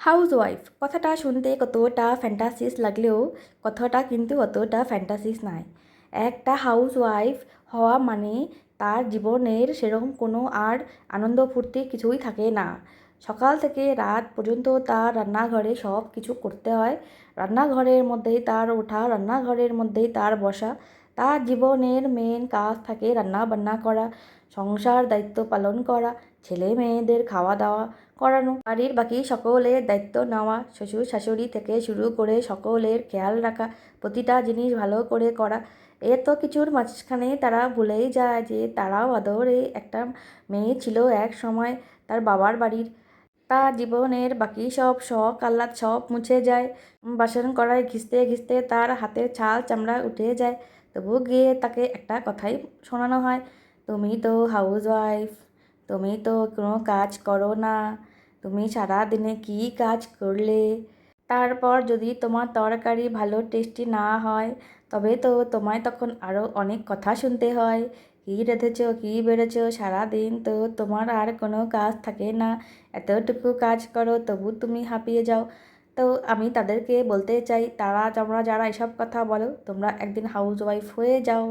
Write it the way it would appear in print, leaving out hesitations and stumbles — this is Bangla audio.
হাউসওয়াইফ কথাটা শুনতে কতটা ফ্যান্টাসিস লাগলেও কথাটা কিন্তু অতটা ফ্যান্টাসিস নয়। একটা হাউসওয়াইফ হওয়া মানে তার জীবনের সেরকম কোনো আর আনন্দ ফুর্তি কিছুই থাকে না। সকাল থেকে রাত পর্যন্ত তার রান্নাঘরে সব কিছু করতে হয়। রান্নাঘরের মধ্যেই তার ওঠা, রান্নাঘরের মধ্যেই তার বসা। তার জীবনের মেন কাজ থাকে রান্না বান্না করা, সংসার দায়িত্ব পালন করা, ছেলে মেয়েদের খাওয়া দাওয়া করানো, বাড়ির বাকি সকলের দায়িত্ব নেওয়া, শ্বশুর শাশুড়ি থেকে শুরু করে সকলের খেয়াল রাখা, প্রতিটা জিনিস ভালো করে করা। এত কিছুর মাঝখানে তারা ভুলেই যায় যে তারাও আদরে একটা মেয়ে ছিল এক সময় তার বাবার বাড়ির। তার জীবনের বাকি সব শখ আহ্লাদ সব মুছে যায়। বাসন কড়াই ঘিসতে ঘিসতে তার হাতের ছাল চামড়া উঠে যায়। তবু গিয়ে তাকে একটা কথাই শোনানো হয়, তুমি তো হাউসওয়াইফ, তুমি তো কোনো কাজ করো না, তুমি সারাদিনে কী কাজ করলে। তারপর যদি তোমার তরকারি ভালো টেস্টি না হয় তবে তো তোমায় তখন আরও অনেক কথা শুনতে হয়। কী রেঁধেছো, কী বেড়েছো, সারাদিন তো তোমার আর কোনো কাজ থাকে না, এতটুকু কাজ করো তবু তুমি হাঁপিয়ে যাও। তো আমি তাদেরকে বলতে চাই, তোমরা যারা এসব কথা বলো, তোমরা একদিন হাউসওয়াইফ হয়ে যাও।